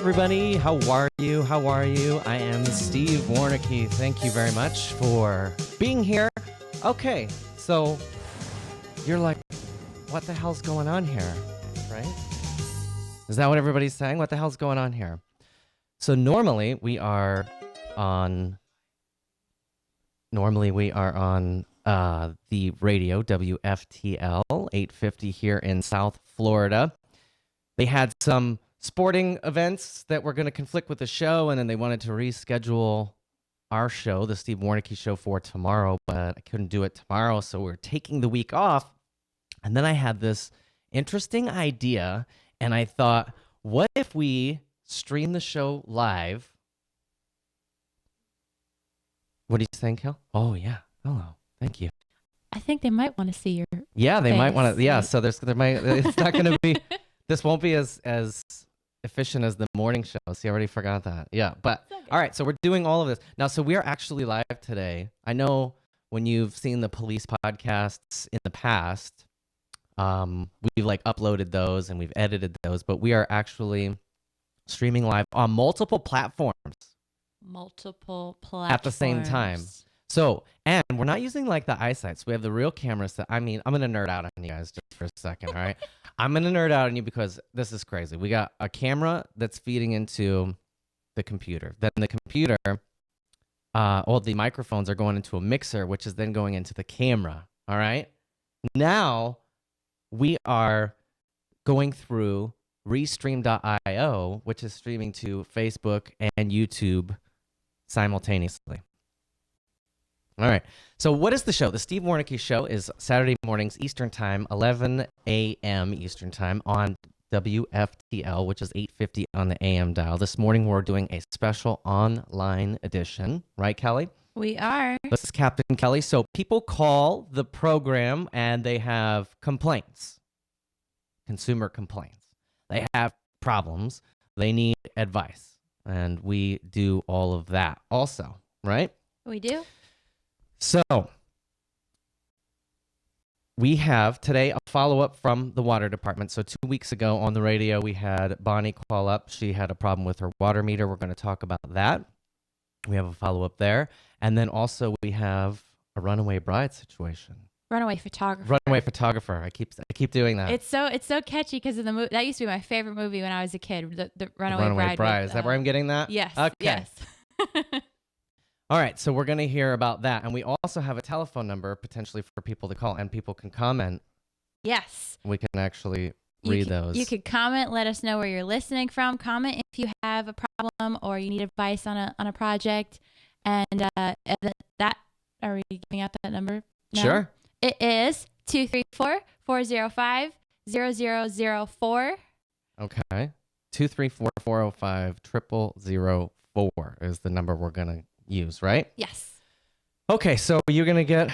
everybody. How are you? How are you? I am Steve Warneke. Thank you very much for being here. Okay, so you're like, what the hell's going on here, right? Is that what everybody's saying? What the hell's going on here? So normally we are on the radio, WFTL 850 here in South Florida. They had some sporting events that were going to conflict with the show, and then they wanted to reschedule our show, the Steve Warneke Show, for tomorrow, but I couldn't do it tomorrow, so we're taking the week off. And then I had this interesting idea, and I thought, what if we stream the show live? What do you think, Hill? Oh, yeah. Hello. Thank you. I think they might want to see your Yeah, they face. might want to. Yeah, so there might. It's not going to be. This won't be as efficient as the morning show. See, I already forgot that. Yeah, but all right. So we're doing all of this now. So we are actually live today. I know when you've seen the police podcasts in the past, we've like uploaded those and we've edited those, but we are actually streaming live on multiple platforms. At the same time. So, and we're not using like the eyesight. So we have the real camera set. I mean, I'm going to nerd out on you guys just for a second, all right? I'm going to nerd out on you because this is crazy. We got a camera that's feeding into the computer. Then the computer, all the microphones are going into a mixer, which is then going into the camera, all right? Now we are going through restream.io, which is streaming to Facebook and YouTube simultaneously. All right. So what is the show? The Steve Warneke Show is Saturday mornings Eastern Time, 11 a.m. Eastern Time on WFTL, which is 850 on the AM dial. This morning we're doing a special online edition. Right, Kelly? We are. This is Captain Kelly. So people call the program and they have complaints, consumer complaints. They have problems. They need advice. And we do all of that also, right? We do. So we have today a follow-up from the water department. So 2 weeks ago on the radio, we had Bonnie call up. She had a problem with her water meter. We're going to talk about that. We have a follow-up there. And then also we have a runaway bride situation. Runaway photographer. Runaway photographer. I keep doing that. It's so catchy because of the movie. That used to be my favorite movie when I was a kid. The Runaway Bride. With, Is that where I'm getting that? Yes. Okay. Yes. All right, so we're going to hear about that. And we also have a telephone number potentially for people to call, and people can comment. Yes. We can actually read those. You could comment, let us know where you're listening from. Comment if you have a problem or you need advice on a project. And that, are we giving out that number? No? Sure. It is 234-405-0004. Okay. 234-405-0004 is the number we're going to use, right? Yes. Okay, so you're going to get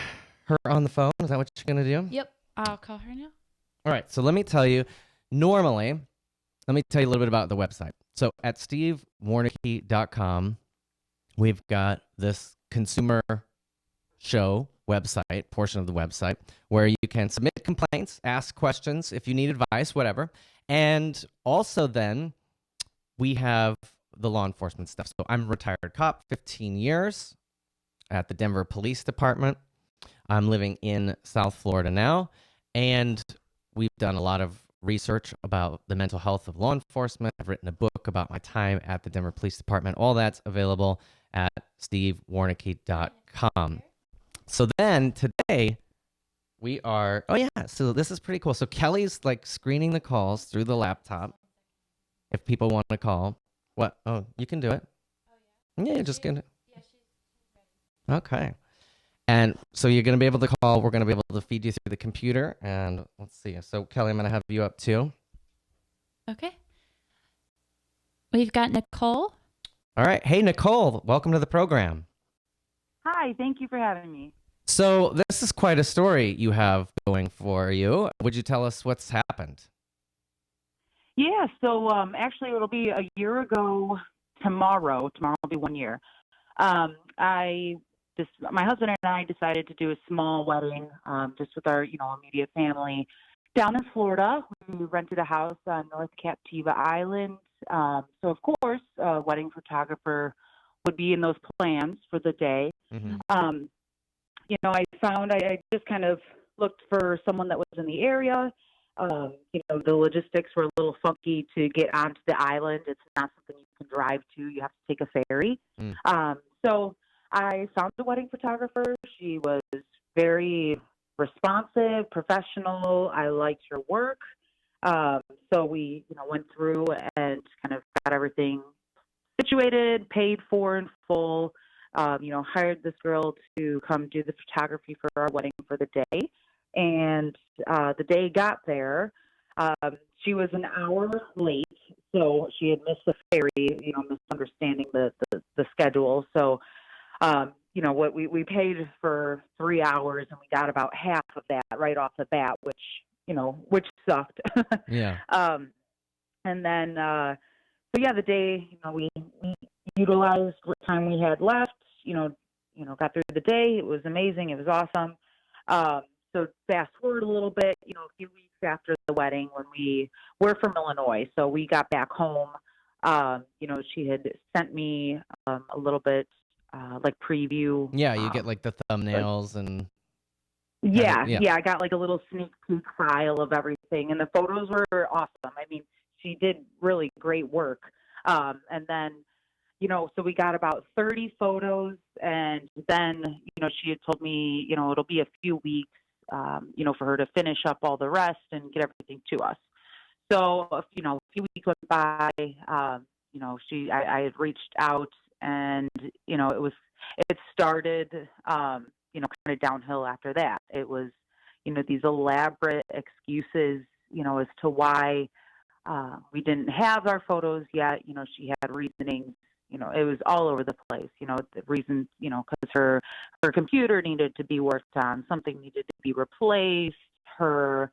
her on the phone? Is that what you're going to do? Yep. I'll call her now. All right, so let me tell you, let me tell you a little bit about the website. So at stevewarneke.com, we've got this consumer show website, portion of the website, where you can submit complaints, ask questions if you need advice, whatever. And also then we have the law enforcement stuff. So I'm a retired cop, 15 years at the Denver Police Department. I'm living in South Florida now, and we've done a lot of research about the mental health of law enforcement. I've written a book about my time at the Denver Police Department. All that's available at stevewarneke.com. So then today we are, so this is pretty cool. So Kelly's like screening the calls through the laptop if people want to call. What? Oh, you can do it. Oh, yeah? Yeah, you're just going to. Yeah, she's ready. Okay. And so you're going to be able to call. We're going to be able to feed you through the computer. And let's see. So Kelly, I'm going to have you up too. Okay. We've got Nicole. All right. Hey, Nicole, welcome to the program. Hi, thank you for having me. So this is quite a story you have going for you. Would you tell us what's happened? Yeah, so actually it'll be a year ago tomorrow. Tomorrow will be 1 year. My husband and I decided to do a small wedding just with our, immediate family down in Florida. We rented a house on North Captiva Island so, of course, a wedding photographer would be in those plans for the day. Mm-hmm. I found I just kind of looked for someone that was in the area. The logistics were a little funky to get onto the island. It's not something you can drive to. You have to take a ferry. So I found a wedding photographer. She was very responsive, professional. I liked her work. So we, went through and kind of got everything situated, paid for in full, hired this girl to come do the photography for our wedding for the day. And the day got there, she was an hour late, so she had missed the ferry, misunderstanding the schedule. So, what we paid for 3 hours, and we got about half of that right off the bat, which sucked. Yeah. And then, the day, we utilized what time we had left, got through the day. It was amazing. It was awesome. So fast forward a little bit, a few weeks after the wedding, when we're from Illinois, so we got back home. She had sent me a little bit like preview. Yeah, you get like the thumbnails and. Yeah, I got like a little sneak peek file of everything, and the photos were awesome. I mean, she did really great work. And then, so we got about 30 photos, and then, she had told me, it'll be a few weeks, for her to finish up all the rest and get everything to us. So, a few weeks went by, I had reached out, and, it started, kind of downhill after that. It was, these elaborate excuses, as to why we didn't have our photos yet. She had reasonings. It was all over the place. The reasons, because her computer needed to be worked on, something needed to be replaced. Her,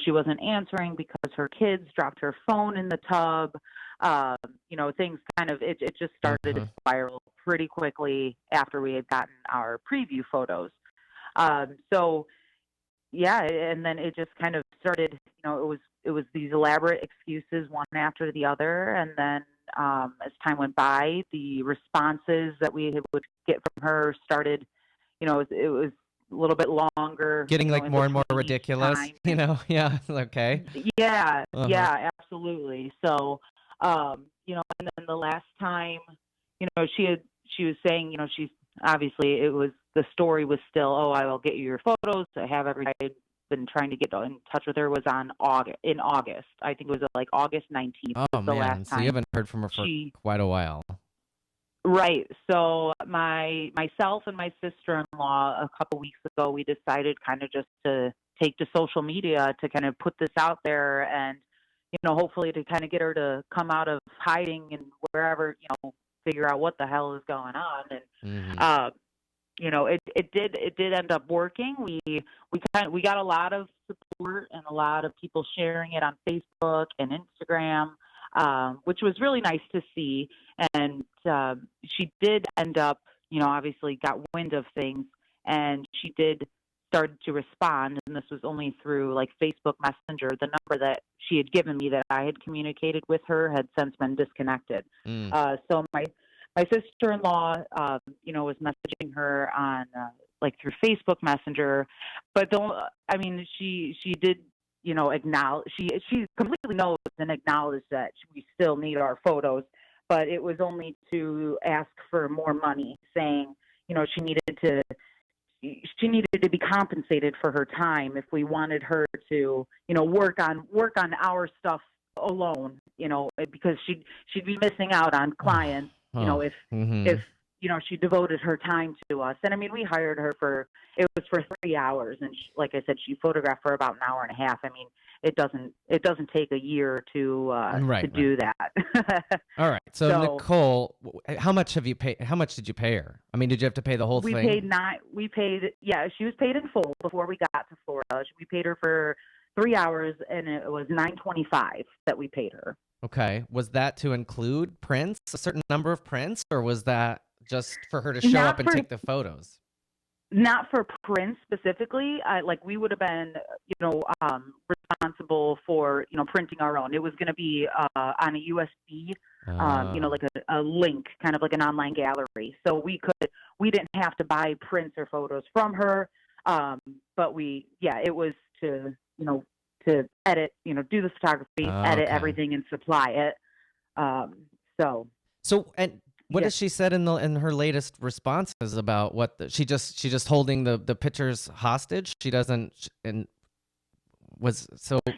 she wasn't answering because her kids dropped her phone in the tub. Things kind of, it just started to spiral pretty quickly after we had gotten our preview photos. And then it just kind of started, it was these elaborate excuses one after the other. And then as time went by, the responses that we would get from her started, it was a little bit longer. Getting like more and more ridiculous, Yeah. Okay. Yeah. Yeah, absolutely. So, and then the last time, she was saying, she's obviously the story was still, I will get you your photos. I have everything. I'd been trying to get in touch with her was in August. I think it was like August 19th. Oh, man. Last So time you haven't heard from her for quite a while. Right. So myself and my sister-in-law, a couple weeks ago, we decided kind of just to take to social media to kind of put this out there and, hopefully to kind of get her to come out of hiding and wherever, figure out what the hell is going on. And, it did end up working. We got a lot of support and a lot of people sharing it on Facebook and Instagram, which was really nice to see. And she did end up, obviously got wind of things, and she did started to respond. And this was only through like Facebook Messenger. The number that she had given me that I had communicated with her had since been disconnected. So my sister-in-law, was messaging her on like through Facebook Messenger, but she did, acknowledge, she completely knows and acknowledged that we still need our photos, but it was only to ask for more money, saying, she needed to be compensated for her time if we wanted her to, work on our stuff alone, because she'd be missing out on clients. If she devoted her time to us. And I mean, we hired her for 3 hours, and like I said, she photographed for about an hour and a half. I mean, it doesn't take a year to do that. All right. So Nicole, how much did you pay her? I mean, did you have to pay the whole thing? She was paid in full before we got to Florida. We paid her for 3 hours, and it was $9.25 that we paid her. Okay. Was that to include prints, a certain number of prints, or was that just for her to show up and take the photos? Not for prints specifically. Like we would have been, responsible for, printing our own. It was going to be on a USB, like a link, kind of like an online gallery. So we didn't have to buy prints or photos from her. But it was to edit, do the photography, edit everything and supply it. And what has she said in her latest responses about what she just holding the pictures hostage? She doesn't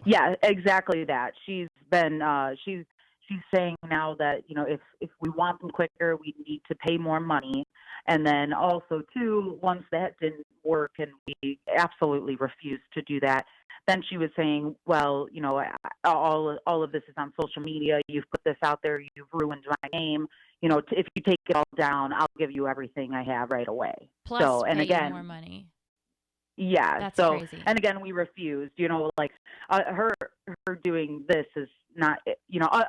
Yeah, exactly that. She's been she's saying now that if we want them quicker, we need to pay more money, and then also too, once that didn't work and we absolutely refused to do that, then she was saying, well, all of this is on social media. You've put this out there. You've ruined my name. If you take it all down, I'll give you everything I have right away. Plus, pay more money. Yeah. That's crazy. And again, we refused. Her doing this is not.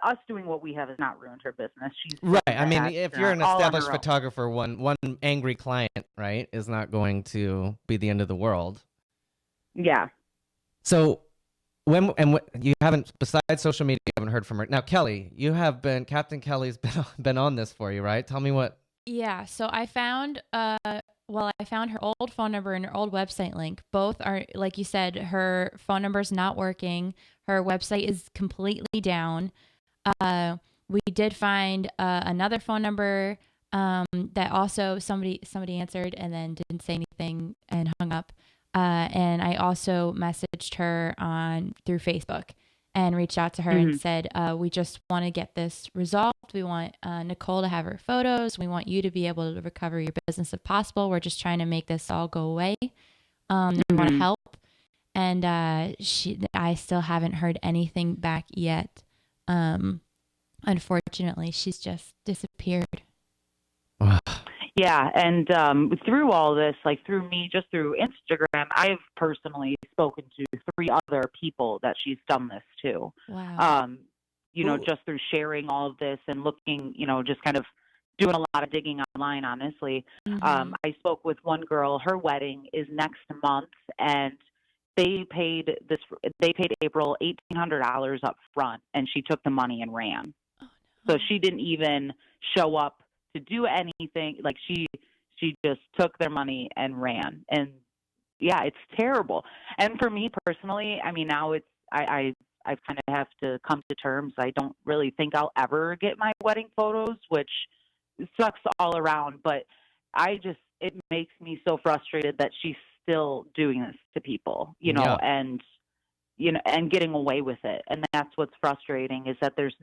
Us doing what we have has not ruined her business. She's right. I mean, if you're an established photographer, one angry client, right, is not going to be the end of the world. Yeah. So when you haven't, besides social media, you haven't heard from her. Now, Kelly, Captain Kelly's been on this for you, right? Tell me what. Yeah. So I found her old phone number and her old website link. Both are, like you said, her phone number's not working. Her website is completely down. We did find another phone number that also somebody answered and then didn't say anything and hung up. And I also messaged her through Facebook and reached out to her and said, we just want to get this resolved. We want Nicole to have her photos. We want you to be able to recover your business if possible. We're just trying to make this all go away. We want to help. And I still haven't heard anything back yet. Unfortunately, she's just disappeared. Yeah, and through all this, like through me, just through Instagram, I've personally spoken to 3 other people that she's done this to. Wow. Just through sharing all of this and looking, just kind of doing a lot of digging online, honestly. I spoke with one girl. Her wedding is next month, and they paid April $1,800 up front, and she took the money and ran. Oh, no. So she didn't even show up to do anything. Like she just took their money and ran. And yeah, it's terrible. And for me personally, I mean, now I've kind of have to come to terms. I don't really think I'll ever get my wedding photos, which sucks all around, but it makes me so frustrated that she's still doing this to people, and getting away with it. And that's what's frustrating, is that there's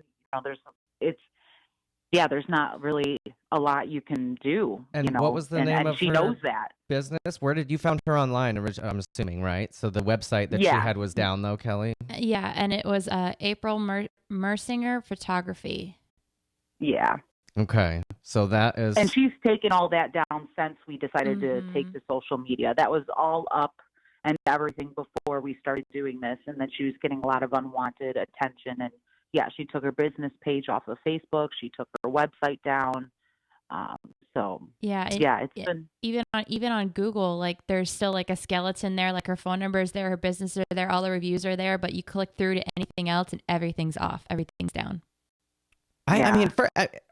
not really a lot you can do. And what was the name of she her knows that business? Where did you found her online? I'm assuming, right? So the website that she had was down, though, Kelly? Yeah, and it was April Mersinger Photography. Yeah. Okay, so that is... And she's taken all that down since we decided to take to social media. That was all up and everything before we started doing this, and then she was getting a lot of unwanted attention. And yeah, she took her business page off of Facebook. She took her website down. It's been even on Google, like there's still like a skeleton there, like her phone number is there, her business are there, all the reviews are there, but you click through to anything else and everything's off, everything's down. I mean,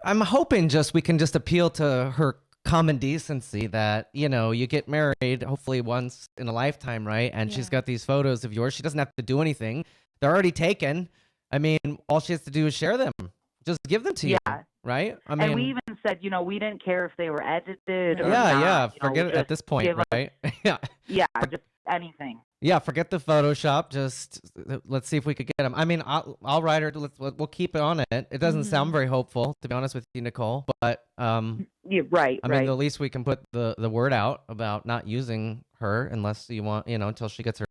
I'm hoping we can just appeal to her common decency that, you get married hopefully once in a lifetime, right? And she's got these photos of yours. She doesn't have to do anything. They're already taken. I mean, all she has to do is share them. Just give them to you, right? I mean, and we even said, we didn't care if they were edited or forget it at this point, right? Just anything. Yeah, forget the Photoshop. Just let's see if we could get them. I mean, I'll write her. We'll keep it on it. It doesn't sound very hopeful, to be honest with you, Nicole. But yeah, right. I mean, the least we can put the word out about not using her unless you want, until she gets her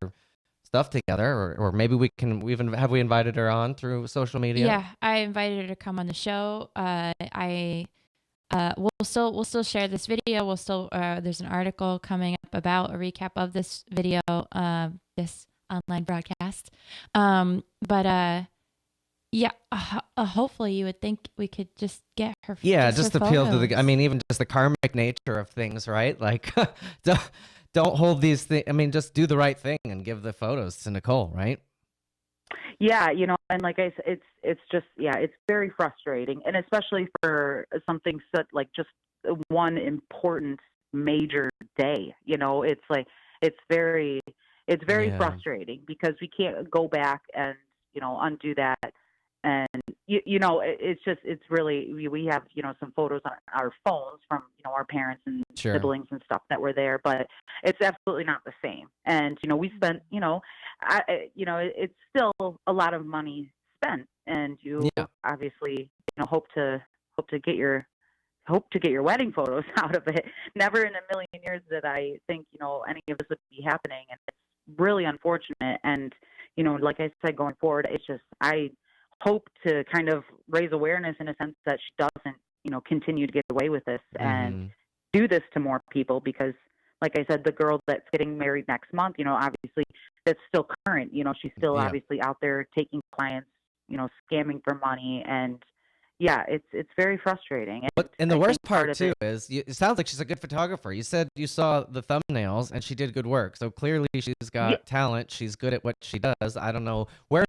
stuff together, or maybe we can. Have we invited her on through social media? Yeah, I invited her to come on the show. We'll still share this video. We'll still there's an article coming up about a recap of this video, this online broadcast. But Yeah, hopefully you would think we could just get her. Yeah, Just just her appeal to the. I photos. mean, even just the karmic nature of things, right? Like, don't don't hold these things. I mean, just do the right thing and give the photos to Nicole, right? Yeah, and like I said, it's just yeah, it's very frustrating, and especially for something such like just one important major day. It's like it's very it's very Yeah, frustrating because we can't go back and undo that. And it's just it's really we have some photos on our phones from our parents and sure. siblings and stuff that were there, but it's absolutely not the same. And we spent it's still a lot of money spent, and you Yeah, obviously hope to get your wedding photos out of it. Never in a million years did I think any of this would be happening, and it's really unfortunate. And like I said, going forward, it's just I hope to kind of raise awareness in a sense that she doesn't continue to get away with this and mm-hmm. do this to more people, because like I said, the girl that's getting married next month, obviously that's still current. She's still Yeah. obviously out there taking clients, scamming for money. And yeah, it's very frustrating. And And the I think worst part part of too it, is it sounds like she's a good photographer. You said you saw the thumbnails and she did good work. So clearly she's yeah, got talent. She's good at what she does. I don't know where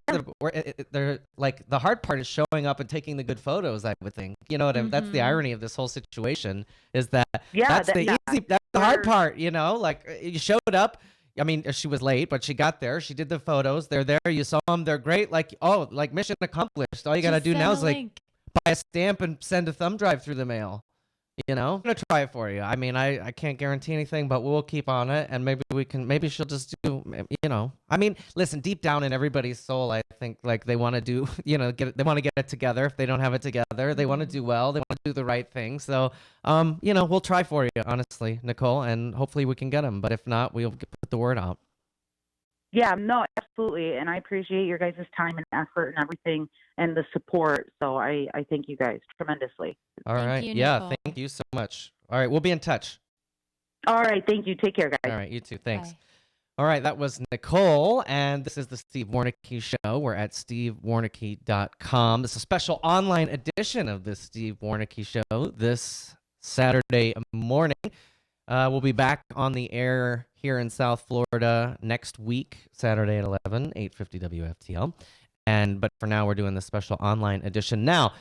they're like the hard part is showing up and taking the good photos. I would think. You know what I mean? That's the Mm-hmm. irony of this whole situation is that yeah, that's that, the yeah, that's the hard we're, part. Like you showed up. I mean, she was late, but she got there. She did the photos. They're there. You saw them. They're great. Like, oh, like mission accomplished. All you got to Just do now send a is like link. buy a stamp and send a thumb drive through the mail. I'm gonna try it for you. I mean, I can't guarantee anything, but we'll keep on it, and maybe she'll just do. I mean, listen, deep down in everybody's soul, I think like they want to do, they want to get it together. If they don't have it together, they want to Mm-hmm. do well. They want to do the right thing. So, we'll try for you, honestly, Nicole, and hopefully we can get them. But if not, we'll put the word out. yeah, no, absolutely. And I appreciate your guys' time and effort and everything and the support. So I thank you guys tremendously. All Thank right. you, Yeah. Nicole. Thank you so much. All right. We'll be in touch. All right. Thank you. Take care, All guys. right. You too. Thanks. Bye. All right, that was Nicole, and this is the Steve Warneke Show. We're at stevewarneke.com. It's a special online edition of the Steve Warneke Show this Saturday morning. We'll be back on the air here in South Florida next week, Saturday at 11, 850 WFTL. But for now, we're doing the special online edition. Now,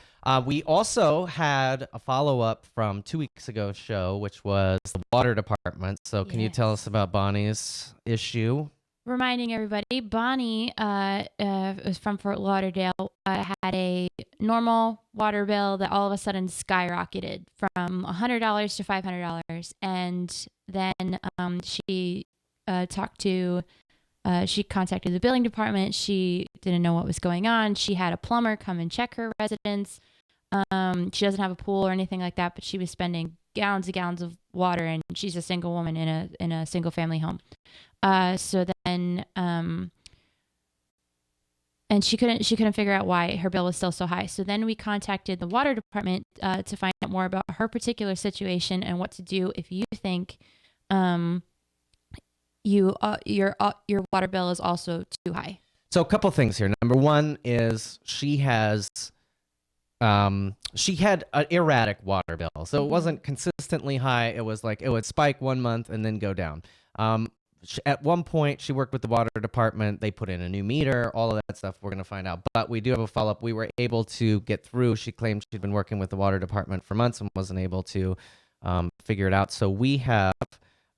we also had a follow-up from 2 weeks ago's show, which was the water department. So can you tell us Yes. about Bonnie's issue? Reminding everybody, Bonnie was from Fort Lauderdale, had a normal water bill that all of a sudden skyrocketed from $100 to $500. And then she contacted the billing department. She didn't know what was going on. She had a plumber come and check her residence. She doesn't have a pool or anything like that, but she was spending gallons and gallons of water, and she's a single woman in a single family home. So then, and she couldn't figure out why her bill was still so high. So then we contacted the water department to find out more about her particular situation and what to do if you think your water bill is also too high. So a couple things here. Number one is she had an erratic water bill. So it wasn't consistently high. It was like it would spike one month and then go down. At one point, she worked with the water department. They put in a new meter, all of that stuff. We're going to find out. But we do have a follow-up. We were able to get through. She claimed she'd been working with the water department for months and wasn't able to figure it out. So we have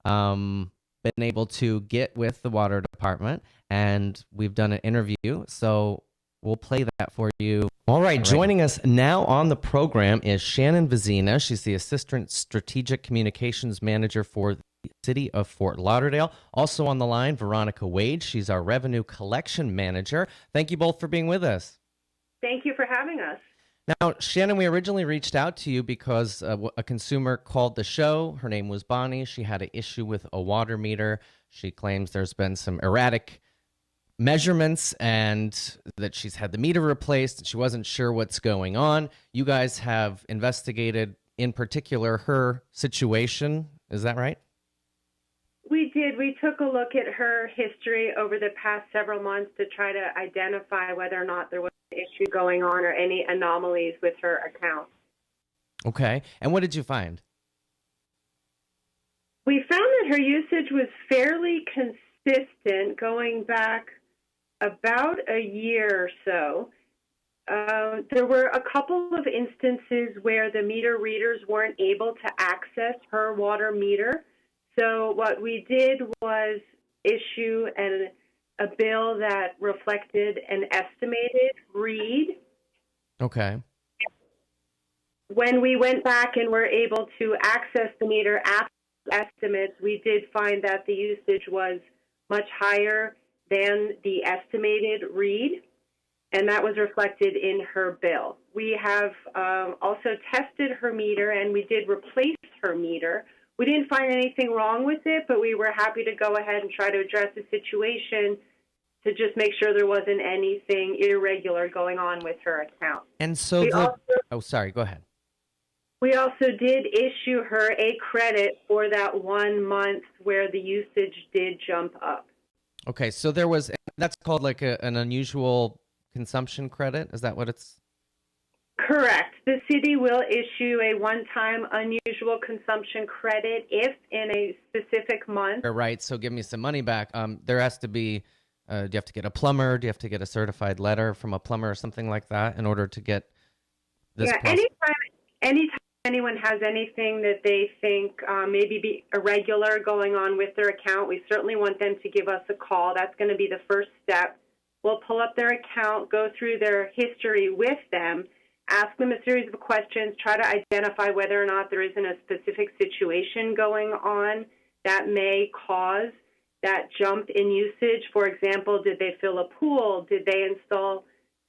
been able to get with the water department, and we've done an interview. So we'll play that for you. All right, joining us now on the program is Shannon Vizina. She's the Assistant Strategic Communications Manager for the City of Fort Lauderdale. Also on the line, Veronica Wade. She's our Revenue Collection Manager. Thank you both for being with us. Thank you for having us. Now, Shannon, we originally reached out to you because a consumer called the show. Her name was Bonnie. She had an issue with a water meter. She claims there's been some erratic measurements and that she's had the meter replaced and she wasn't sure what's going on. You guys have investigated, in particular, her situation. Is that right? We did. We took a look at her history over the past several months to try to identify whether or not there was issue going on or any anomalies with her account. Okay. And what did you find? We found that her usage was fairly consistent going back about a year or so. There were a couple of instances where the meter readers weren't able to access her water meter. So what we did was issue a bill that reflected an estimated read. Okay. When we went back and were able to access the meter after estimates, we did find that the usage was much higher than the estimated read, and that was reflected in her bill. We have also tested her meter, and we did replace her meter. We didn't find anything wrong with it, but we were happy to go ahead and try to address the situation to just make sure there wasn't anything irregular going on with her account. And so sorry, go ahead. We also did issue her a credit for that 1 month where the usage did jump up. Okay, so that's called like an unusual consumption credit? Is that what it's? Correct. The city will issue a one-time unusual consumption credit if in a specific month. Right, so give me some money back. There has to be, do you have to get a plumber? Do you have to get a certified letter from a plumber or something like that in order to get this? Yeah, anytime anyone has anything that they think maybe be irregular going on with their account, we certainly want them to give us a call. That's going to be the first step. We'll pull up their account, go through their history with them, ask them a series of questions, try to identify whether or not there isn't a specific situation going on that may cause that jump in usage. For example, did they fill a pool? Did they install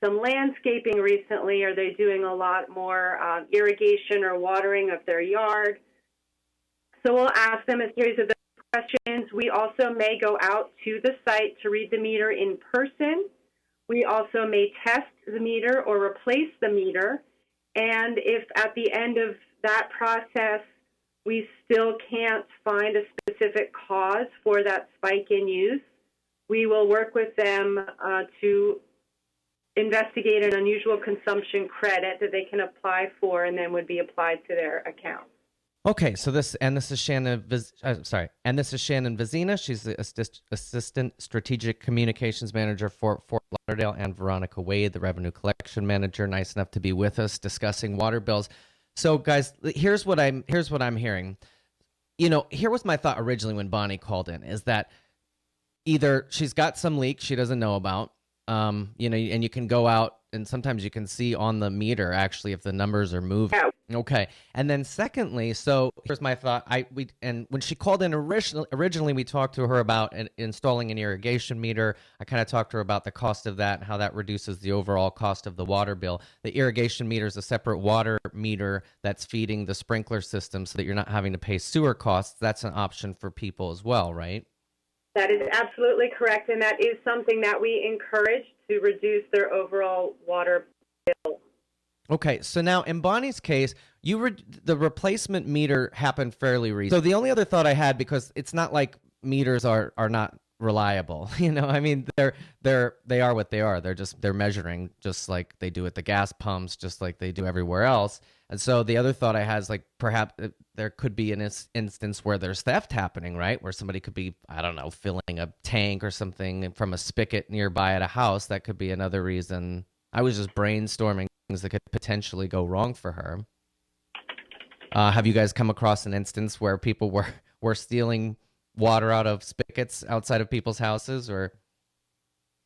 some landscaping recently? Are they doing a lot more irrigation or watering of their yard? So we'll ask them a series of those questions. We also may go out to the site to read the meter in person. We also may test the meter or replace the meter. And if at the end of that process we still can't find a specific cause for that spike in use, we will work with them to investigate an unusual consumption credit that they can apply for and then would be applied to their account. Okay, so this is Shannon Vizina. She's the Assistant Strategic Communications Manager for Fort Lauderdale, and Warneke Wade, the Revenue Collection Manager, nice enough to be with us discussing water bills. So guys, here's what I'm hearing. Here was my thought originally when Bonnie called in, is that either she's got some leak she doesn't know about, and you can go out and sometimes you can see on the meter actually if the numbers are moving. Yeah. Okay. And then secondly, so here's my thought. And when she called in originally we talked to her about installing an irrigation meter. I kind of talked to her about the cost of that and how that reduces the overall cost of the water bill. The irrigation meter is a separate water meter that's feeding the sprinkler system so that you're not having to pay sewer costs. That's an option for people as well, right? That is absolutely correct, and that is something that we encourage to reduce their overall water bill. Okay, so now in Bonnie's case, the replacement meter happened fairly recently. So the only other thought I had, because it's not like meters are not reliable, I mean they are what they are. They're measuring just like they do at the gas pumps, just like they do everywhere else. And so the other thought I had is like perhaps there could be an instance where there's theft happening, right? Where somebody could be, I don't know, filling a tank or something from a spigot nearby at a house. That could be another reason. I was just brainstorming things that could potentially go wrong for her. Have you guys come across an instance where people were stealing water out of spigots outside of people's houses, or?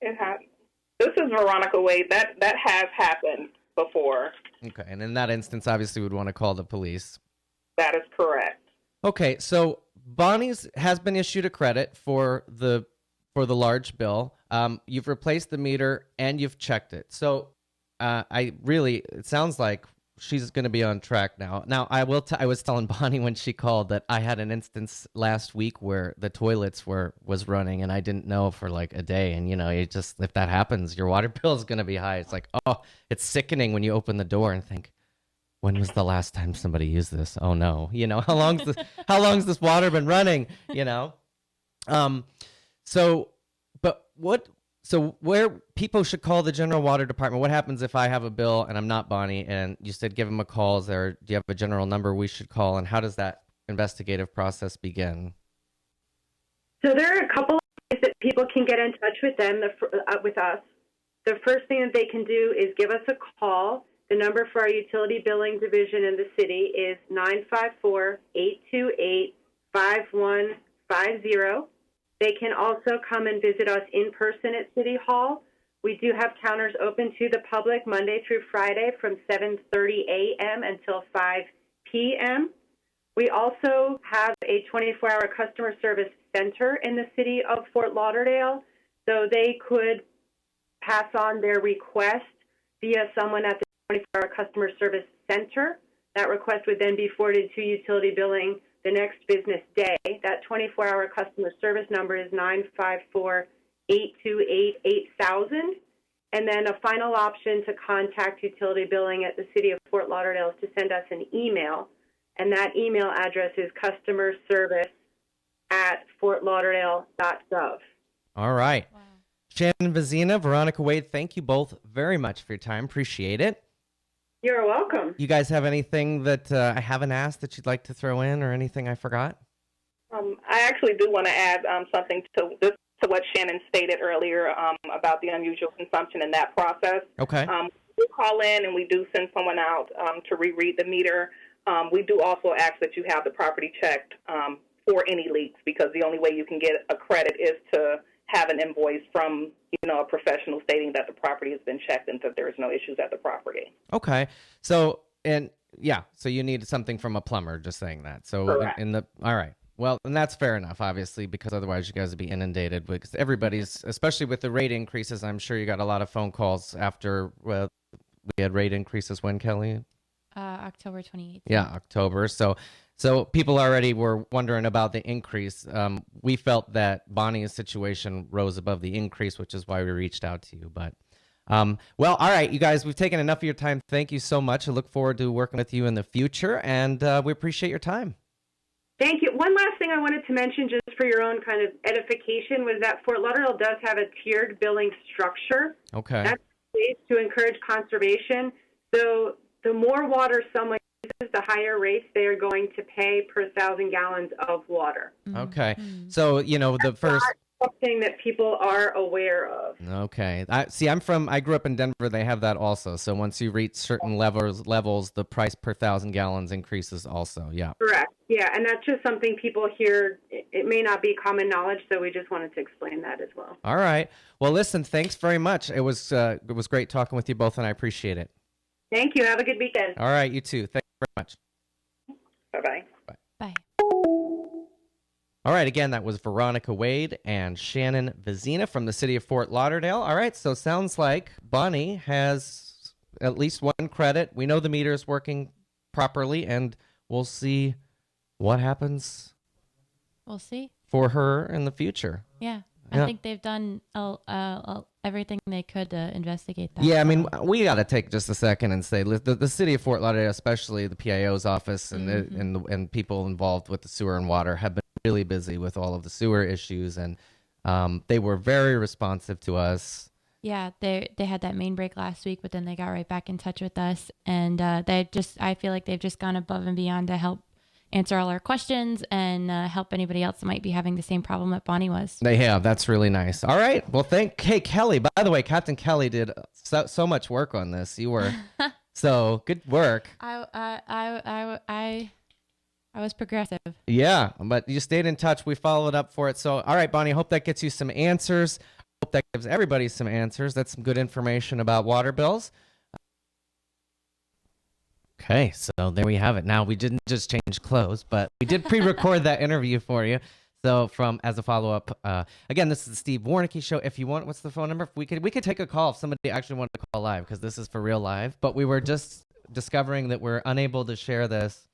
It has. This is Veronica Wade. That has happened before. Okay, and in that instance, obviously, we'd want to call the police. That is correct. Okay, so Bonnie's has been issued a credit for the large bill. You've replaced the meter and you've checked it. So it sounds like she's going to be on track now. Now, I was telling Bonnie when she called that I had an instance last week where the toilets was running and I didn't know for like a day. And, if that happens, your water bill is going to be high. It's like, oh, it's sickening when you open the door and think, when was the last time somebody used this? Oh no. How long's this water been running? So where people should call the general water department? What happens if I have a bill and I'm not Bonnie, and you said give them a call? Do you have a general number we should call, and how does that investigative process begin? So there are a couple of ways that people can get in touch with them, with us. The first thing that they can do is give us a call. The number for our utility billing division in the city is 954-828-5150. They can also come and visit us in person at City Hall. We do have counters open to the public Monday through Friday from 7:30 a.m. until 5 p.m. We also have a 24-hour customer service center in the city of Fort Lauderdale, so they could pass on their request via someone at the 24-hour customer service center. That request would then be forwarded to utility billing the next business day. That 24-hour customer service number is 954-828-8000. And then a final option to contact utility billing at the city of Fort Lauderdale is to send us an email. And that email address is customerservice@fortlauderdale.gov. All right. Wow. Shannon Vezina, Warneke Wade, thank you both very much for your time. Appreciate it. You're welcome. You guys have anything that I haven't asked that you'd like to throw in, or anything I forgot? I actually do want to add something to what Shannon stated earlier about the unusual consumption in that process. Okay. We call in and we do send someone out to reread the meter. We do also ask that you have the property checked for any leaks, because the only way you can get a credit is to have an invoice from a professional stating that the property has been checked and that there is no issues at the property. Okay. So you need something from a plumber, just saying that. So Correct. all right. Well, and that's fair enough, obviously, because otherwise you guys would be inundated, because everybody's, especially with the rate increases, I'm sure you got a lot of phone calls after we had rate increases when, Kelly? October 28th. Yeah, October. So people already were wondering about the increase. We felt that Bonnie's situation rose above the increase, which is why we reached out to you. But, well, all right, you guys, we've taken enough of your time. Thank you so much. I look forward to working with you in the future, and we appreciate your time. Thank you. One last thing I wanted to mention, just for your own kind of edification, was that Fort Lauderdale does have a tiered billing structure. Okay. That's to encourage conservation. So the more water someone uses, the higher rates they are going to pay per 1,000 gallons of water. Okay. Mm-hmm. So, the first... Something that people are aware of. Okay. I grew up in Denver. They have that also. So once you reach certain levels, the price per 1,000 gallons increases also. Yeah. Correct. Yeah, and that's just something people hear. It may not be common knowledge, so we just wanted to explain that as well. All right. Well, listen, thanks very much. It was great talking with you both, and I appreciate it. Thank you. Have a good weekend. All right. You too. Thank you very much. Bye-bye. Bye. All right, again, that was Warneke Wade and Shannon Vezina from the city of Fort Lauderdale. All right, so sounds like Bonnie has at least one credit. We know the meter is working properly, and we'll see what happens We'll see. for her in the future. Yeah. Yeah. I think they've done everything they could to investigate that. Yeah, I mean, we got to take just a second and say the city of Fort Lauderdale, especially the PIO's office and and people involved with the sewer and water, have been really busy with all of the sewer issues, and they were very responsive to us. Yeah, they had that main break last week, but then they got right back in touch with us, and I feel like they've just gone above and beyond to help answer all our questions and help anybody else that might be having the same problem that Bonnie was. They have. That's really nice. All right. Well, hey, Kelly. By the way, Captain Kelly did so much work on this. You were so good work. I was progressive. Yeah, but you stayed in touch. We followed up for it. So, all right, Bonnie, hope that gets you some answers. Hope that gives everybody some answers. That's some good information about water bills. Okay, so there we have it. Now, we didn't just change clothes, but we did pre-record that interview for you. So, as a follow-up, again, this is the Steve Warneke Show. If you want, what's the phone number? We could take a call if somebody actually wanted to call live, because this is for real live. But we were just discovering that we're unable to share this.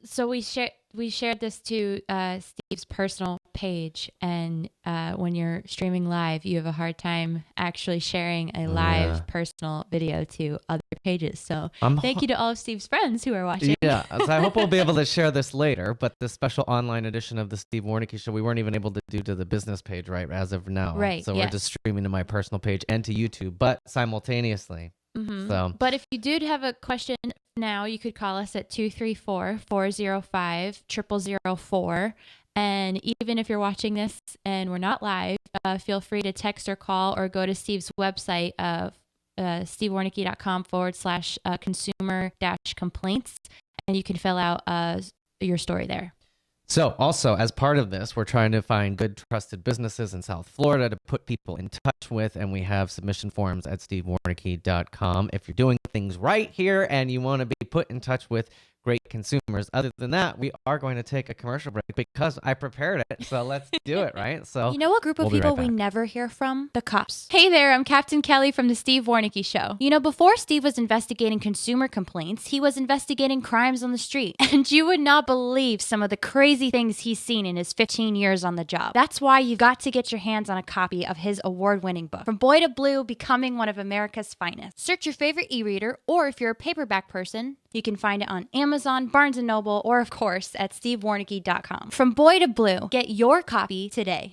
So we shared this to Steve's personal page, and when you're streaming live, you have a hard time actually sharing a live personal video to other pages. So thank you to all of Steve's friends who are watching. Yeah, so I hope we'll be able to share this later, but the special online edition of the Steve Warneke Show, we weren't even able to do to the business page, right, as of now. Right, So we're just streaming to my personal page and to YouTube, but simultaneously. So, but if you did have a question now, you could call us at 234-405-0004. And even if you're watching this and we're not live, feel free to text or call or go to Steve's website of stevewarneke.com/consumer-complaints, and you can fill out your story there. So also, as part of this, we're trying to find good, trusted businesses in South Florida to put people in touch with, and we have submission forms at stevewarneke.com. If you're doing things right here and you want to be put in touch with great consumers. Other than that, we are going to take a commercial break because I prepared it. So let's do it, right? So you know what group of people we never hear from? The cops. Hey there, I'm Captain Kelly from the Steve Warneke Show. You know, before Steve was investigating consumer complaints, he was investigating crimes on the street. And you would not believe some of the crazy things he's seen in his 15 years on the job. That's why you've got to get your hands on a copy of his award-winning book, From Boy to Blue, Becoming One of America's Finest. Search your favorite e-reader, or if you're a paperback person, you can find it on Amazon, Barnes & Noble, or of course at stevewarneke.com. From Boy to Blue, get your copy today.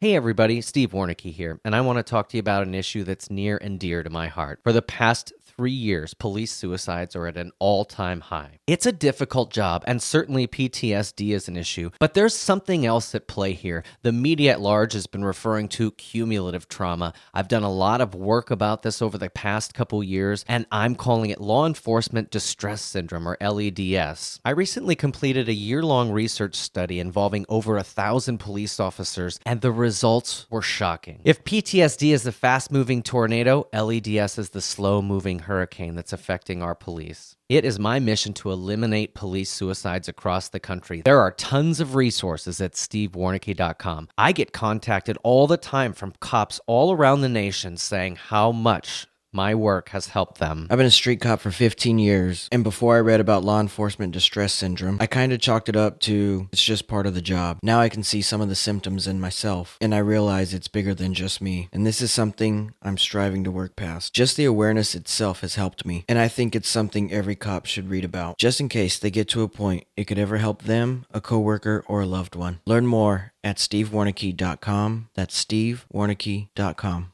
Hey everybody, Steve Warneke here, and I want to talk to you about an issue that's near and dear to my heart. For the past 3 years, police suicides are at an all-time high. It's a difficult job, and certainly PTSD is an issue, but there's something else at play here. The media at large has been referring to cumulative trauma. I've done a lot of work about this over the past couple years, and I'm calling it Law Enforcement Distress Syndrome, or LEDS. I recently completed a year-long research study involving over 1,000 police officers, and the results were shocking. If PTSD is the fast-moving tornado, LEDS is the slow-moving hurricane that's affecting our police. It is my mission to eliminate police suicides across the country. There are tons of resources at stevewarneke.com. I get contacted all the time from cops all around the nation saying how much my work has helped them. I've been a street cop for 15 years, and before I read about law enforcement distress syndrome, I kind of chalked it up to it's just part of the job. Now I can see some of the symptoms in myself, and I realize it's bigger than just me. And this is something I'm striving to work past. Just the awareness itself has helped me, and I think it's something every cop should read about, just in case they get to a point it could ever help them, a coworker, or a loved one. Learn more at stevewarneke.com. That's stevewarneke.com.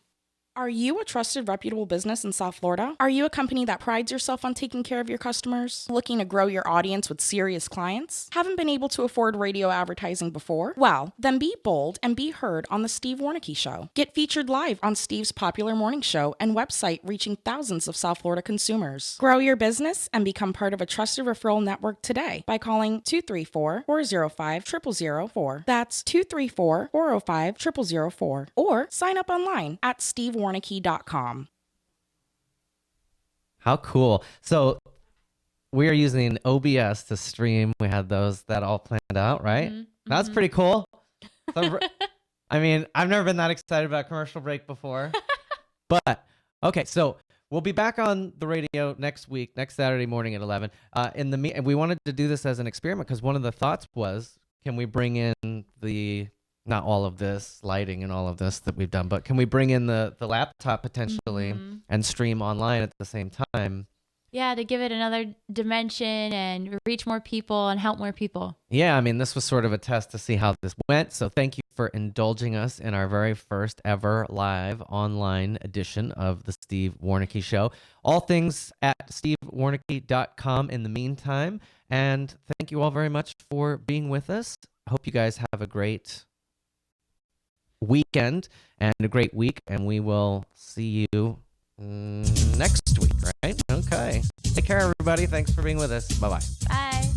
Are you a trusted, reputable business in South Florida? Are you a company that prides yourself on taking care of your customers? Looking to grow your audience with serious clients? Haven't been able to afford radio advertising before? Well, then be bold and be heard on The Steve Warneke Show. Get featured live on Steve's popular morning show and website reaching thousands of South Florida consumers. Grow your business and become part of a trusted referral network today by calling 234-405-0004. That's 234-405-0004. Or sign up online at stevewarneke.com. How cool. So we are using OBS to stream. We had that all planned out, right? Mm-hmm. That's pretty cool. So, I mean, I've never been that excited about a commercial break before. But, okay, so we'll be back on the radio next week, next Saturday morning at 11. And we wanted to do this as an experiment because one of the thoughts was, can we bring in not all of this lighting and all of this that we've done, but can we bring in the laptop potentially and stream online at the same time? Yeah, to give it another dimension and reach more people and help more people. Yeah, I mean, this was sort of a test to see how this went. So thank you for indulging us in our very first ever live online edition of the Steve Warneke Show. All things at stevewarneke.com in the meantime. And thank you all very much for being with us. I hope you guys have a great weekend and a great week, and we will see you next week, right? Okay. Take care, everybody. Thanks for being with us. Bye-bye. Bye.